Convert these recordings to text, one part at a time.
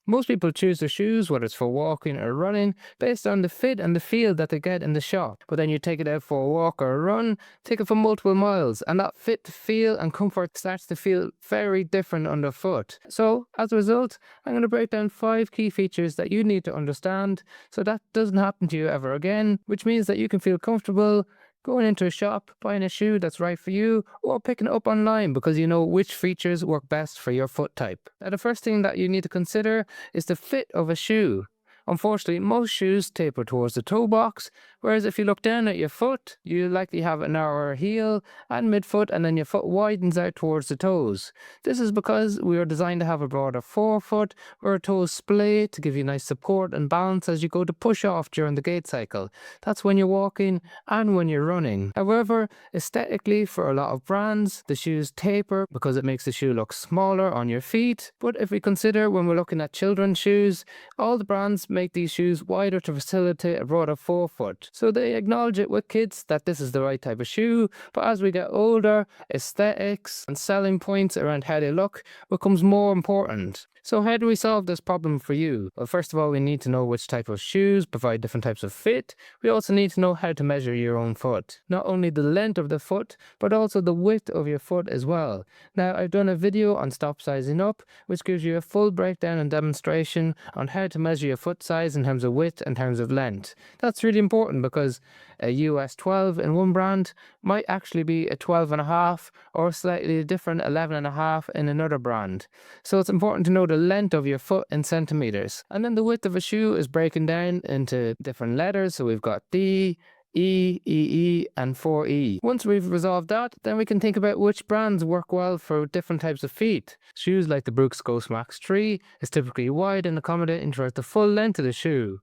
Most people choose their shoes, whether it's for walking or running, based on the fit and the feel that they get in the shop. But then you take it out for a walk or a run, take it for multiple miles, and that fit, feel, and comfort starts to feel very different underfoot. So, as a result, I'm going to break down 5 key features that you need to understand so that doesn't happen to you ever again, which means that you can feel comfortable going into a shop, buying a shoe that's right for you, or picking it up online because you know which features work best for your foot type. Now, the first thing that you need to consider is the fit of a shoe. Unfortunately, most shoes taper towards the toe box, whereas if you look down at your foot, you likely have a narrower heel and midfoot, and then your foot widens out towards the toes. This is because we are designed to have a broader forefoot, where our toes splay to give you nice support and balance as you go to push off during the gait cycle. That's when you're walking and when you're running. However, aesthetically, for a lot of brands, the shoes taper because it makes the shoe look smaller on your feet. But if we consider when we're looking at children's shoes, all the brands make these shoes wider to facilitate a broader forefoot. So they acknowledge it with kids that this is the right type of shoe, but as we get older, aesthetics and selling points around how they look becomes more important. So how do we solve this problem for you? Well, first of all, we need to know which type of shoes provide different types of fit. We also need to know how to measure your own foot. Not only the length of the foot, but also the width of your foot as well. Now, I've done a video on stop sizing up, which gives you a full breakdown and demonstration on how to measure your foot size in terms of width and terms of length. That's really important because a US 12 in one brand might actually be a 12.5 or slightly different 11.5 in another brand. So it's important to know the length of your foot in centimeters. And then the width of a shoe is broken down into different letters. So we've got D, E, EE, and 4E. Once we've resolved that, then we can think about which brands work well for different types of feet. Shoes like the Brooks Ghost Max 3 is typically wide and accommodating throughout the full length of the shoe.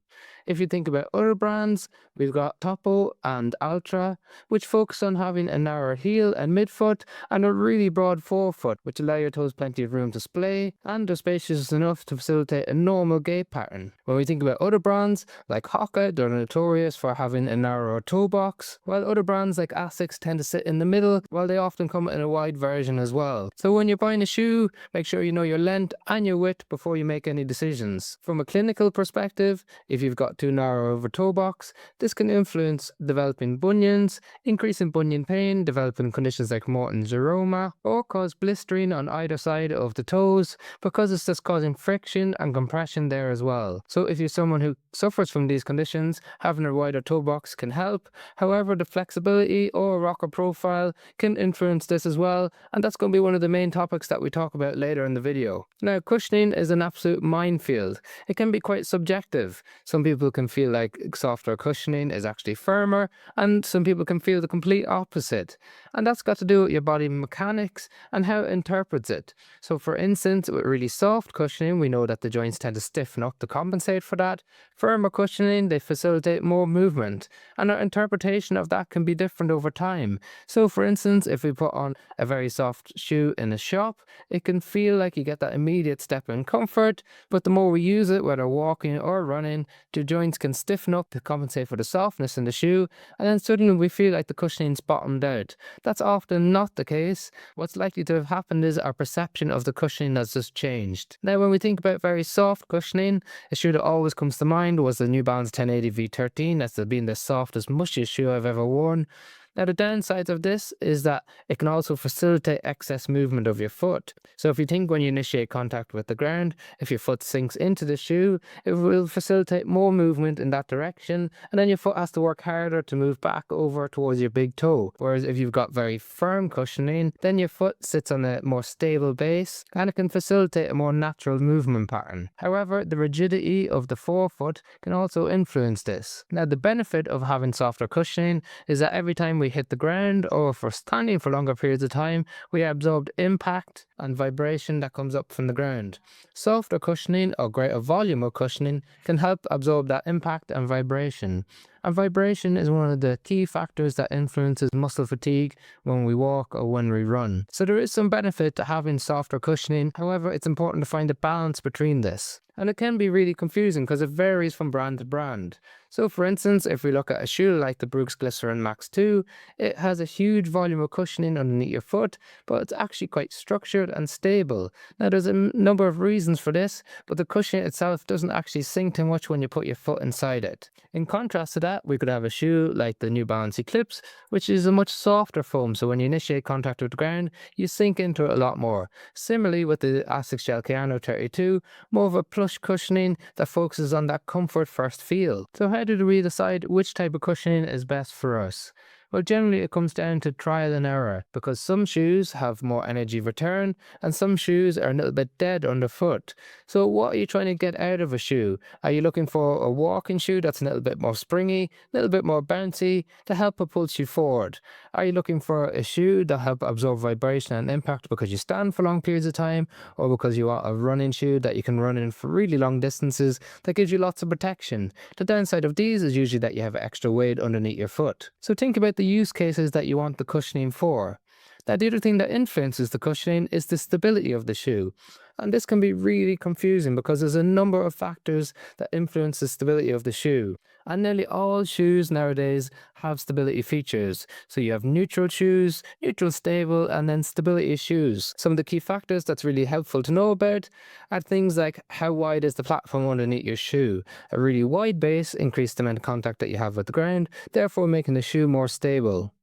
If you think about other brands, we've got Topo and Ultra, which focus on having a narrower heel and midfoot and a really broad forefoot, which allow your toes plenty of room to splay and are spacious enough to facilitate a normal gait pattern. When we think about other brands, like Hoka, they're notorious for having a narrower toe box, while other brands like Asics tend to sit in the middle, while they often come in a wide version as well. So when you're buying a shoe, make sure you know your length and your width before you make any decisions. From a clinical perspective, if you've got too narrow of a toe box, this can influence developing bunions, increasing bunion pain, developing conditions like Morton's neuroma, or cause blistering on either side of the toes because it's just causing friction and compression there as well. So if you're someone who suffers from these conditions, having a wider toe box can help. However, the flexibility or rocker profile can influence this as well, and that's going to be one of the main topics that we talk about later in the video. Now, cushioning is an absolute minefield. It can be quite subjective. Some people can feel like softer cushioning is actually firmer, and some people can feel the complete opposite. And that's got to do with your body mechanics and how it interprets it. So for instance, with really soft cushioning, we know that the joints tend to stiffen up to compensate for that. Firmer cushioning, they facilitate more movement, and our interpretation of that can be different over time. So for instance, if we put on a very soft shoe in a shop, it can feel like you get that immediate step in comfort, but the more we use it, whether walking or running, the joints can stiffen up to compensate for the softness in the shoe, and then suddenly we feel like the cushioning's bottomed out. That's often not the case. What's likely to have happened is our perception of the cushioning has just changed. Now, when we think about very soft cushioning, a shoe that always comes to mind was the New Balance 1080 V13. That's been the softest, mushiest shoe I've ever worn. Now, the downsides of this is that it can also facilitate excess movement of your foot. So if you think when you initiate contact with the ground, if your foot sinks into the shoe, it will facilitate more movement in that direction, and then your foot has to work harder to move back over towards your big toe. Whereas if you've got very firm cushioning, then your foot sits on a more stable base, and it can facilitate a more natural movement pattern. However, the rigidity of the forefoot can also influence this. Now, the benefit of having softer cushioning is that every time we hit the ground or for standing for longer periods of time, we absorb impact and vibration that comes up from the ground. Softer cushioning or greater volume of cushioning can help absorb that impact and vibration. And vibration is one of the key factors that influences muscle fatigue when we walk or when we run. So there is some benefit to having softer cushioning, however it's important to find a balance between this. And it can be really confusing because it varies from brand to brand. So for instance, if we look at a shoe like the Brooks Glycerin Max 2, it has a huge volume of cushioning underneath your foot, but it's actually quite structured and stable. Now there's a number of reasons for this, but the cushioning itself doesn't actually sink too much when you put your foot inside it. In contrast to that, we could have a shoe like the New Balance Eclipse, which is a much softer foam, so when you initiate contact with the ground, you sink into it a lot more. Similarly with the Asics Gel Kayano 32, more of a plush cushioning that focuses on that comfort first feel. So how do we decide which type of cushioning is best for us? Well, generally it comes down to trial and error, because some shoes have more energy return and some shoes are a little bit dead underfoot. So what are you trying to get out of a shoe? Are you looking for a walking shoe that's a little bit more springy, a little bit more bouncy to help propulse you forward? Are you looking for a shoe that help absorb vibration and impact because you stand for long periods of time, or because you want a running shoe that you can run in for really long distances that gives you lots of protection? The downside of these is usually that you have extra weight underneath your foot. So think about the use cases that you want the cushioning for. Now, the other thing that influences the cushioning is the stability of the shoe. And this can be really confusing because there's a number of factors that influence the stability of the shoe. And nearly all shoes nowadays have stability features. So you have neutral shoes, neutral stable, and then stability shoes. Some of the key factors that's really helpful to know about are things like how wide is the platform underneath your shoe. A really wide base increases the amount of contact that you have with the ground, therefore making the shoe more stable.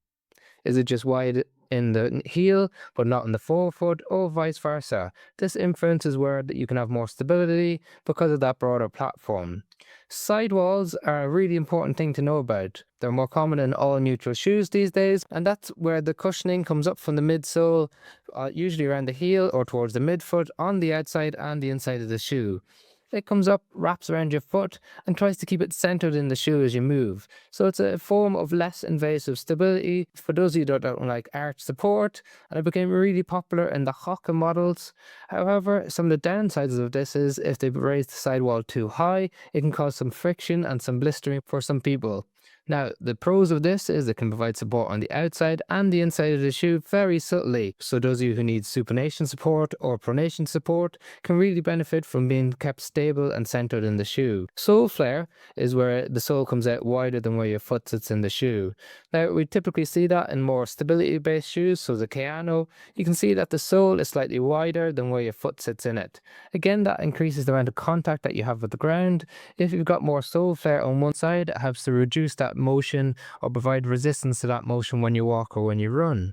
Is it just wide in the heel but not in the forefoot, or vice versa? This influences where you can have more stability because of that broader platform. Sidewalls are a really important thing to know about. They're more common in all neutral shoes these days, and that's where the cushioning comes up from the midsole, usually around the heel or towards the midfoot, on the outside and the inside of the shoe. It comes up, wraps around your foot, and tries to keep it centered in the shoe as you move. So it's a form of less invasive stability for those of you that don't like arch support, and it became really popular in the Hoka models. However, some of the downsides of this is if they raise the sidewall too high, it can cause some friction and some blistering for some people. Now, the pros of this is it can provide support on the outside and the inside of the shoe very subtly. So those of you who need supination support or pronation support can really benefit from being kept stable and centered in the shoe. Sole flare is where the sole comes out wider than where your foot sits in the shoe. Now, we typically see that in more stability-based shoes, so the Kayano. You can see that the sole is slightly wider than where your foot sits in it. Again, that increases the amount of contact that you have with the ground. If you've got more sole flare on one side, it helps to reduce that motion or provide resistance to that motion when you walk or when you run.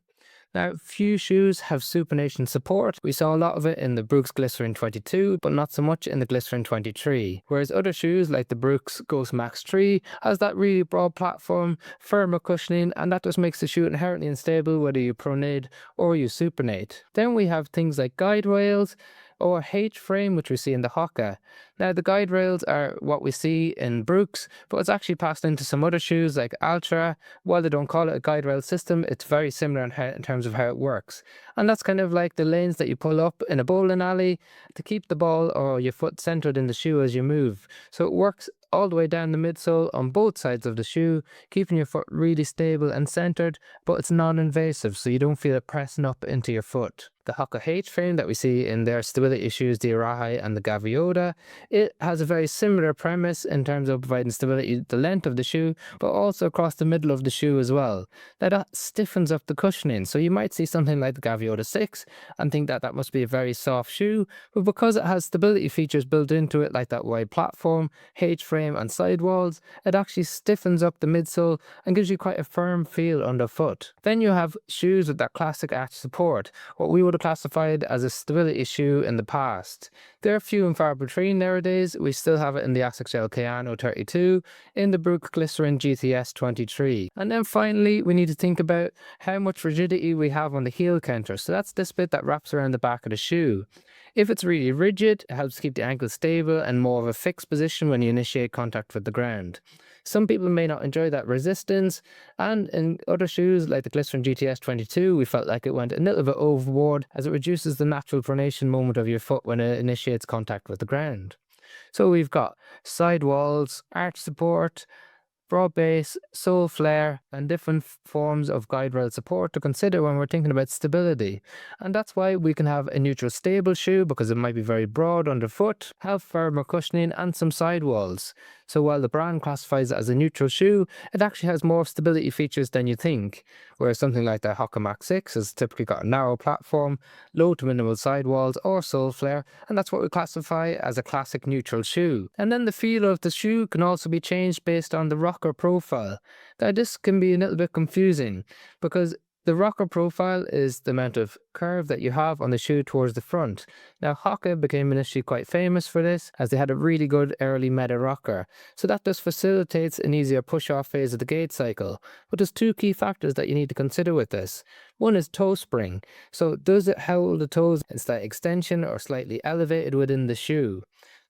Now, few shoes have supination support. We saw a lot of it in the Brooks Glycerin 22, but not so much in the Glycerin 23. Whereas other shoes like the Brooks Ghost Max 3 has that really broad platform, firmer cushioning, and that just makes the shoe inherently unstable whether you pronate or you supinate. Then we have things like guide rails or H-frame, which we see in the Hoka. Now, the guide rails are what we see in Brooks, but it's actually passed into some other shoes like Altra. While they don't call it a guide rail system, it's very similar in terms of how it works. And that's kind of like the lanes that you pull up in a bowling alley to keep the ball or your foot centered in the shoe as you move. So it works all the way down the midsole on both sides of the shoe, keeping your foot really stable and centered, but it's non-invasive, so you don't feel it pressing up into your foot. The Hoka H-frame that we see in their stability shoes, the Arahi and the Gaviota, it has a very similar premise in terms of providing stability the length of the shoe, but also across the middle of the shoe as well. Now that stiffens up the cushioning, so you might see something like the Gaviota 6 and think that that must be a very soft shoe, but because it has stability features built into it like that wide platform, H-frame and sidewalls, it actually stiffens up the midsole and gives you quite a firm feel underfoot. Then you have shoes with that classic arch support, what we would have classified as a stability shoe in the past. They're few and far between nowadays. We still have it in the Asics Gel Kayano 32, in the Brooks Glycerin GTS 23. And then finally, we need to think about how much rigidity we have on the heel counter. So that's this bit that wraps around the back of the shoe. If it's really rigid, it helps keep the ankle stable and more of a fixed position when you initiate contact with the ground. Some people may not enjoy that resistance, and in other shoes like the Glycerin GTS 22, we felt like it went a little bit overboard as it reduces the natural pronation moment of your foot when it initiates contact with the ground. So we've got sidewalls, arch support, broad base, sole flare, and different forms of guide rail support to consider when we're thinking about stability. And that's why we can have a neutral stable shoe because it might be very broad underfoot, have firmer cushioning, and some sidewalls. So while the brand classifies it as a neutral shoe, it actually has more stability features than you think. Whereas something like the Hoka Max 6 has typically got a narrow platform, low to minimal sidewalls or sole flare, and that's what we classify as a classic neutral shoe. And then the feel of the shoe can also be changed based on the rocker profile. Now this can be a little bit confusing because the rocker profile is the amount of curve that you have on the shoe towards the front. Now Hoka became initially quite famous for this as they had a really good early meta rocker. So that just facilitates an easier push-off phase of the gait cycle. But there's two key factors that you need to consider with this. One is toe spring. So does it hold the toes in slight extension or slightly elevated within the shoe?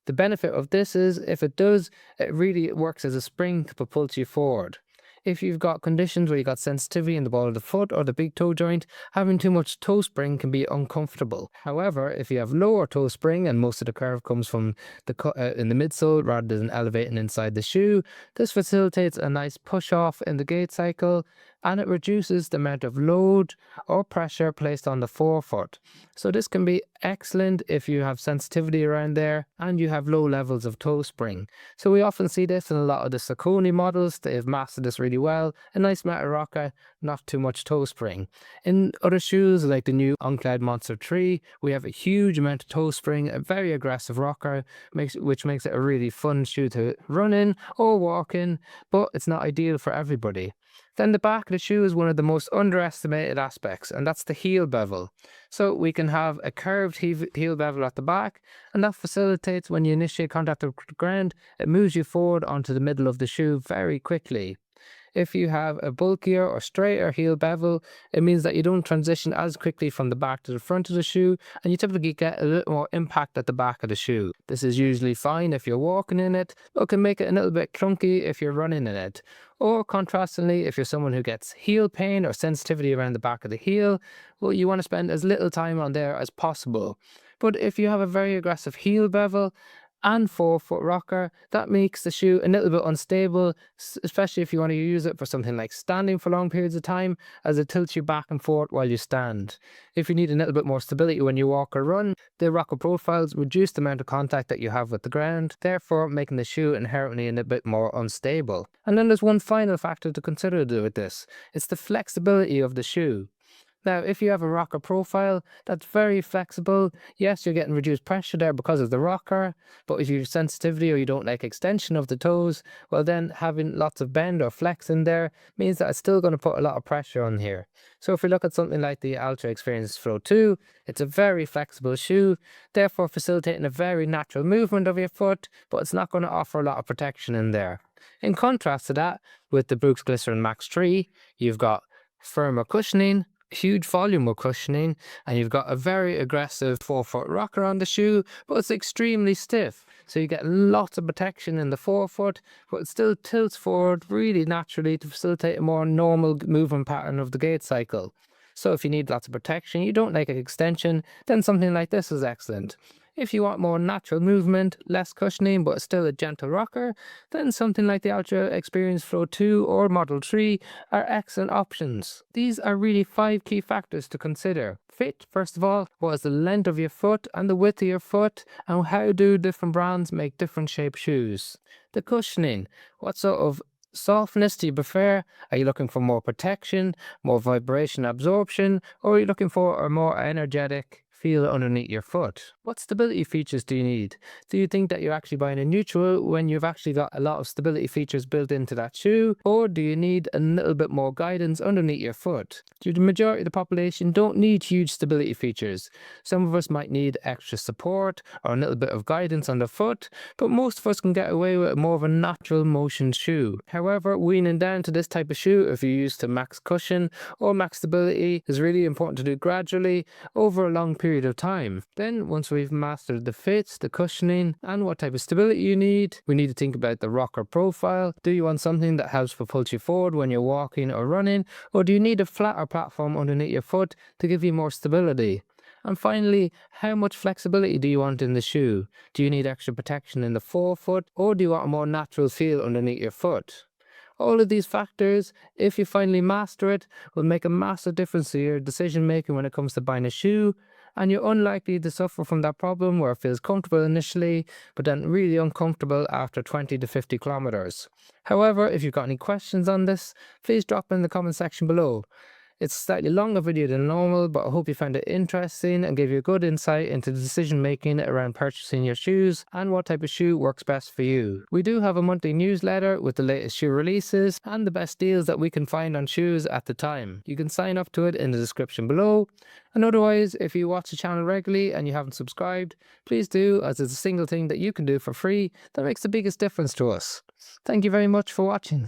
The benefit of this is if it does, it really works as a spring to propulse you forward. If you've got conditions where you've got sensitivity in the ball of the foot or the big toe joint, having too much toe spring can be uncomfortable. However, if you have lower toe spring and most of the curve comes from in the midsole rather than elevating inside the shoe, this facilitates a nice push off in the gait cycle and it reduces the amount of load or pressure placed on the forefoot. So this can be excellent if you have sensitivity around there and you have low levels of toe spring. So we often see this in a lot of the Saucony models. They've mastered this really well. A nice meta rocker, not too much toe spring. In other shoes like the new Unclad Monster 3, we have a huge amount of toe spring, a very aggressive rocker, which makes it a really fun shoe to run in or walk in, but it's not ideal for everybody. Then the back of the shoe is one of the most underestimated aspects, and that's the heel bevel. So we can have a curved heel bevel at the back, and that facilitates when you initiate contact with the ground, it moves you forward onto the middle of the shoe very quickly. If you have a bulkier or straighter heel bevel, it means that you don't transition as quickly from the back to the front of the shoe, and you typically get a little more impact at the back of the shoe. This is usually fine if you're walking in it, but can make it a little bit clunky if you're running in it. Or contrastingly, if you're someone who gets heel pain or sensitivity around the back of the heel, well, you want to spend as little time on there as possible. But if you have a very aggressive heel bevel and forefoot rocker, that makes the shoe a little bit unstable, especially if you want to use it for something like standing for long periods of time, as it tilts you back and forth while you stand. If you need a little bit more stability when you walk or run, the rocker profiles reduce the amount of contact that you have with the ground, therefore making the shoe inherently a little bit more unstable. And then there's one final factor to consider with this. It's the flexibility of the shoe. Now, if you have a rocker profile that's very flexible, yes, you're getting reduced pressure there because of the rocker, but if you have sensitivity or you don't like extension of the toes, well then having lots of bend or flex in there means that it's still going to put a lot of pressure on here. So if we look at something like the Ultra Experience Flow 2, it's a very flexible shoe, therefore facilitating a very natural movement of your foot, but it's not going to offer a lot of protection in there. In contrast to that, with the Brooks Glycerin Max 3, you've got firmer cushioning, huge volume of cushioning, and you've got a very aggressive forefoot rocker on the shoe, but it's extremely stiff. So you get lots of protection in the forefoot, but it still tilts forward really naturally to facilitate a more normal movement pattern of the gait cycle. So if you need lots of protection, you don't like an extension, then something like this is excellent. If you want more natural movement, less cushioning, but still a gentle rocker, then something like the Ultra Experience Flow 2 or Model 3 are excellent options. These are really 5 key factors to consider. Fit, first of all, what is the length of your foot and the width of your foot, and how do different brands make different shaped shoes. The cushioning, what sort of softness do you prefer? Are you looking for more protection, more vibration absorption, or are you looking for a more energetic feel underneath your foot? What stability features do you need? Do you think that you're actually buying a neutral when you've actually got a lot of stability features built into that shoe? Or do you need a little bit more guidance underneath your foot? The majority of the population don't need huge stability features. Some of us might need extra support or a little bit of guidance on the foot, but most of us can get away with more of a natural motion shoe. However, weaning down to this type of shoe, if you use to max cushion or max stability, is really important to do gradually over a long period of time. Then once we've mastered the fits, the cushioning, and what type of stability you need, we need to think about the rocker profile. Do you want something that helps propel you forward when you're walking or running, or do you need a flatter platform underneath your foot to give you more stability? And finally, how much flexibility do you want in the shoe? Do you need extra protection in the forefoot, or do you want a more natural feel underneath your foot? All of these factors, if you finally master it, will make a massive difference to your decision making when it comes to buying a shoe, and you're unlikely to suffer from that problem where it feels comfortable initially, but then really uncomfortable after 20 to 50 kilometers. However, if you've got any questions on this, please drop in the comment section below. It's a slightly longer video than normal, but I hope you found it interesting and gave you a good insight into the decision making around purchasing your shoes and what type of shoe works best for you. We do have a monthly newsletter with the latest shoe releases and the best deals that we can find on shoes at the time. You can sign up to it in the description below. And otherwise, if you watch the channel regularly and you haven't subscribed, please do, as it's a single thing that you can do for free that makes the biggest difference to us. Thank you very much for watching.